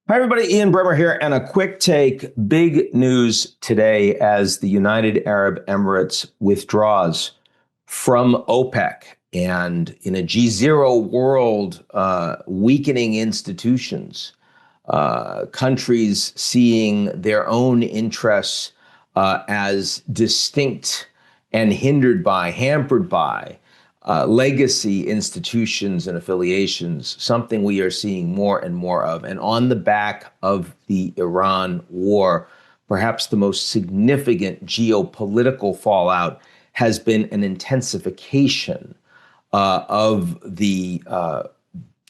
Hi, everybody. Ian Bremmer here, and a quick take. Big news today as the United Arab Emirates withdraws from OPEC. And in a G0 world, weakening institutions, countries seeing their own interests as distinct and hindered by, hampered by legacy institutions and affiliations, something we are seeing more and more of. And on the back of the Iran war, perhaps the most significant geopolitical fallout has been an intensification of the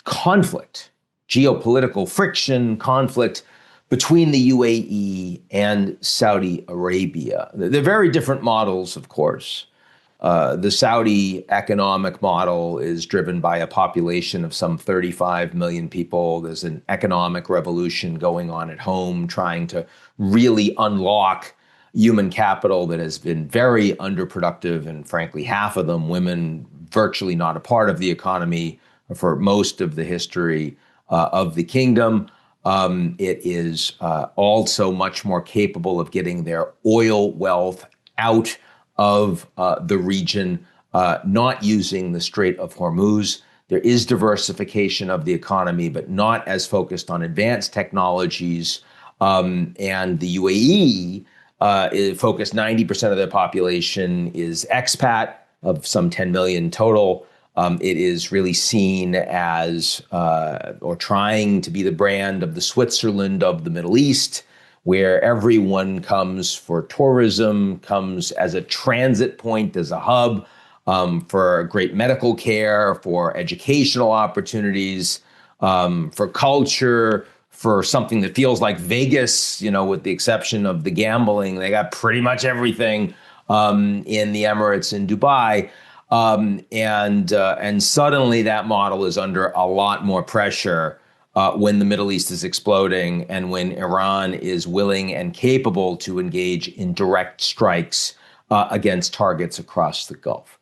conflict, geopolitical friction, conflict between the UAE and Saudi Arabia. They're very different models, of course. The Saudi economic model is driven by a population of some 35 million people. There's an economic revolution going on at home, trying to really unlock human capital that has been very underproductive. And frankly, half of them, women, virtually not a part of the economy for most of the history of the kingdom. It is also much more capable of getting their oil wealth out of the region, not using the Strait of Hormuz. There is diversification of the economy, but not as focused on advanced technologies. And the UAE is focused, 90% of their population is expat, of some 10 million total. It is really seen as, or trying to be the brand of the Switzerland of the Middle East, where everyone comes for tourism, comes as a transit point, as a hub for great medical care, for educational opportunities, for culture, for something that feels like Vegas, with the exception of the gambling. They got pretty much everything in the Emirates and Dubai. And suddenly that model is under a lot more pressure when the Middle East is exploding and when Iran is willing and capable to engage in direct strikes against targets across the Gulf.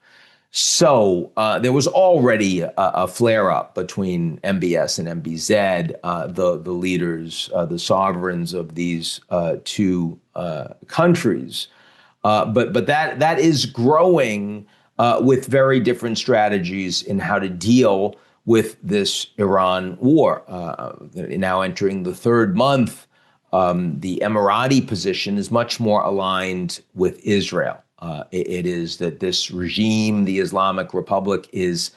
So there was already a flare-up between MBS and MBZ, the leaders, the sovereigns of these two countries. But that is growing with very different strategies in how to deal with this Iran war. Now entering the third month, the Emirati position is much more aligned with Israel. It is that this regime, the Islamic Republic, is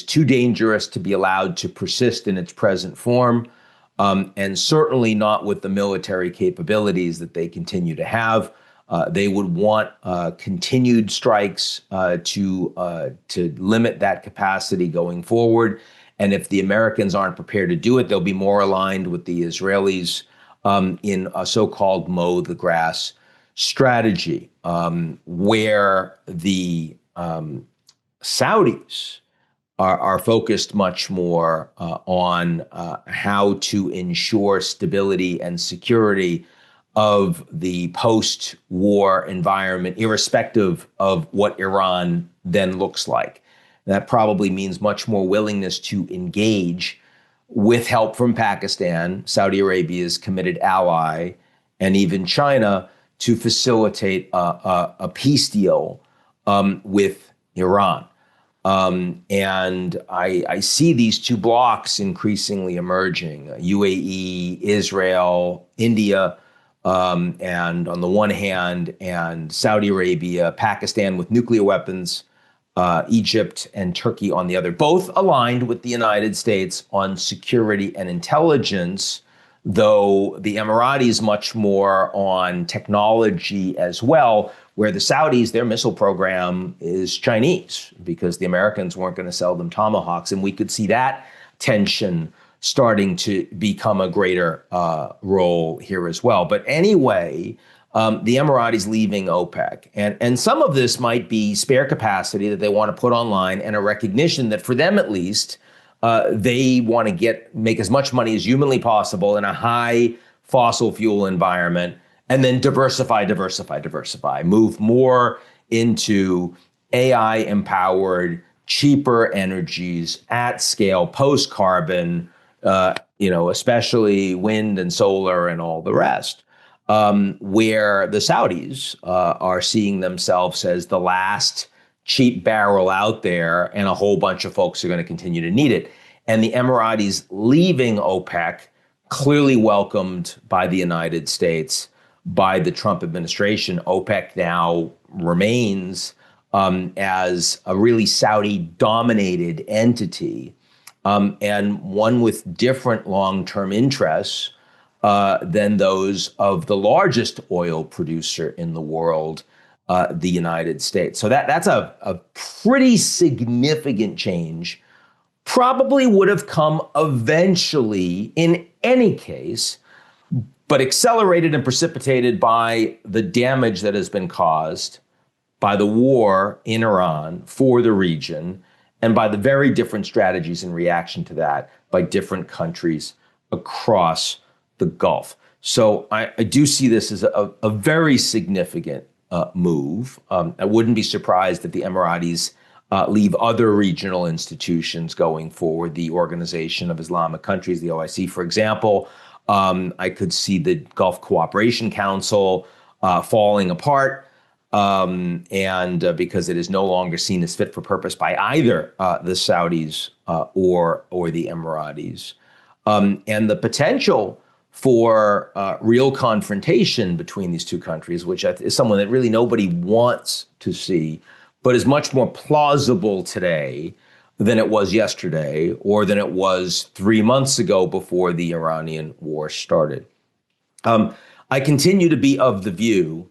too dangerous to be allowed to persist in its present form, and certainly not with the military capabilities that they continue to have. They would want continued strikes to limit that capacity going forward. And if the Americans aren't prepared to do it, they'll be more aligned with the Israelis in a so-called mow the grass strategy, where the Saudis are focused much more on how to ensure stability and security of the post-war environment, irrespective of what Iran then looks like. That probably means much more willingness to engage with help from Pakistan, Saudi Arabia's committed ally, and even China to facilitate a peace deal with Iran. And I see these two blocs increasingly emerging, UAE, Israel, India, and on the one hand, and Saudi Arabia, Pakistan with nuclear weapons, Egypt and Turkey on the other, both aligned with the United States on security and intelligence, though the Emiratis much more on technology as well, where the Saudis, their missile program is Chinese because the Americans weren't going to sell them Tomahawks. And we could see that tension starting to become a greater role here as well. But anyway, the Emiratis leaving OPEC. And some of this might be spare capacity that they want to put online and a recognition that for them at least, they want to make as much money as humanly possible in a high fossil fuel environment, and then diversify, move more into AI-empowered, cheaper energies at scale, post-carbon, especially wind and solar and all the rest, where the Saudis are seeing themselves as the last cheap barrel out there, and a whole bunch of folks are going to continue to need it. And the Emiratis leaving OPEC, clearly welcomed by the United States, by the Trump administration. OPEC now remains as a really Saudi-dominated entity, and one with different long-term interests than those of the largest oil producer in the world, the United States. So that's a pretty significant change. Probably would have come eventually in any case, but accelerated and precipitated by the damage that has been caused by the war in Iran for the region, and by the very different strategies in reaction to that by different countries across the Gulf. So I do see this as a very significant move. I wouldn't be surprised if the Emiratis leave other regional institutions going forward, the Organization of Islamic Countries, the OIC, for example. I could see the Gulf Cooperation Council falling apart, and because it is no longer seen as fit for purpose by either the Saudis or the Emiratis. And the potential for real confrontation between these two countries, which is someone that really nobody wants to see, but is much more plausible today than it was yesterday, or than it was 3 months ago before the Iranian war started. I continue to be of the view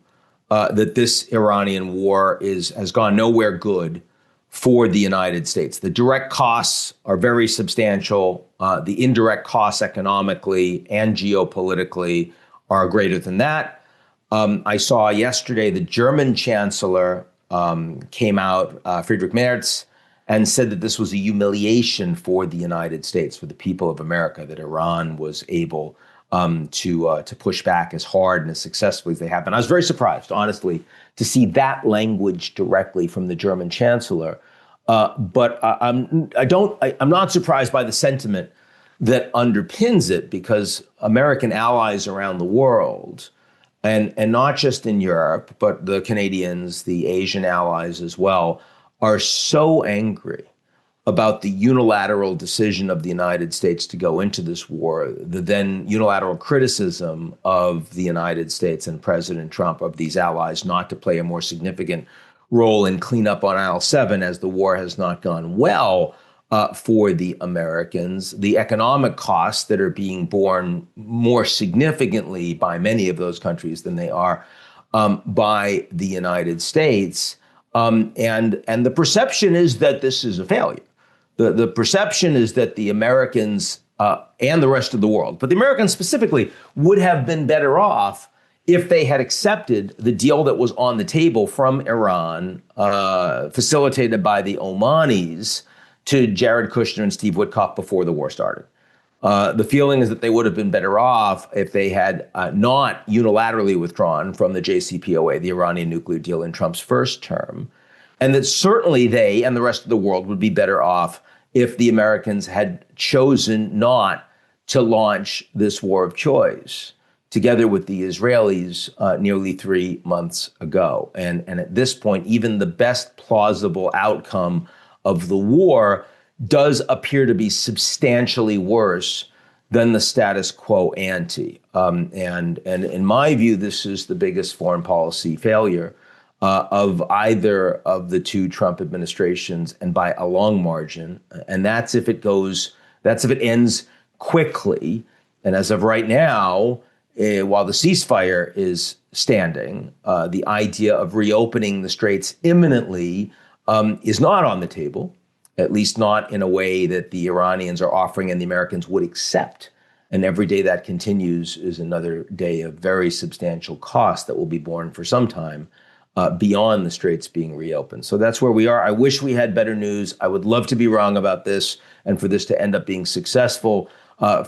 that this Iranian war has gone nowhere good for the United States. The direct costs are very substantial. The indirect costs economically and geopolitically are greater than that. I saw yesterday the German chancellor came out, Friedrich Merz, and said that this was a humiliation for the United States, for the people of America, that Iran was able to push back as hard and as successfully as they have. And I was very surprised, honestly, to see that language directly from the German chancellor. But I'm not surprised by the sentiment that underpins it, because American allies around the world, and not just in Europe, but the Canadians, the Asian allies as well, are so angry about the unilateral decision of the United States to go into this war, the then unilateral criticism of the United States and President Trump of these allies not to play a more significant role in cleanup on aisle 7, as the war has not gone well for the Americans. The economic costs that are being borne more significantly by many of those countries than they are by the United States. And the perception is that this is a failure. The perception is that the Americans and the rest of the world, but the Americans specifically, would have been better off if they had accepted the deal that was on the table from Iran, facilitated by the Omanis, to Jared Kushner and Steve Witkoff before the war started. The feeling is that they would have been better off if they had not unilaterally withdrawn from the JCPOA, the Iranian nuclear deal, in Trump's first term, and that certainly they and the rest of the world would be better off if the Americans had chosen not to launch this war of choice together with the Israelis nearly 3 months ago. And at this point, even the best plausible outcome of the war does appear to be substantially worse than the status quo ante. And in my view, this is the biggest foreign policy failure of either of the two Trump administrations, and by a long margin. And that's if it ends quickly. And as of right now, while the ceasefire is standing, the idea of reopening the straits imminently is not on the table, at least not in a way that the Iranians are offering and the Americans would accept. And every day that continues is another day of very substantial cost that will be borne for some time beyond the straits being reopened. So that's where we are. I wish we had better news. I would love to be wrong about this and for this to end up being successful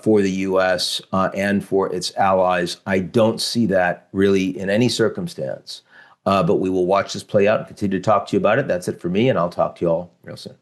for the U.S. And for its allies. I don't see that really in any circumstance. But we will watch this play out and continue to talk to you about it. That's it for me, and I'll talk to you all real soon.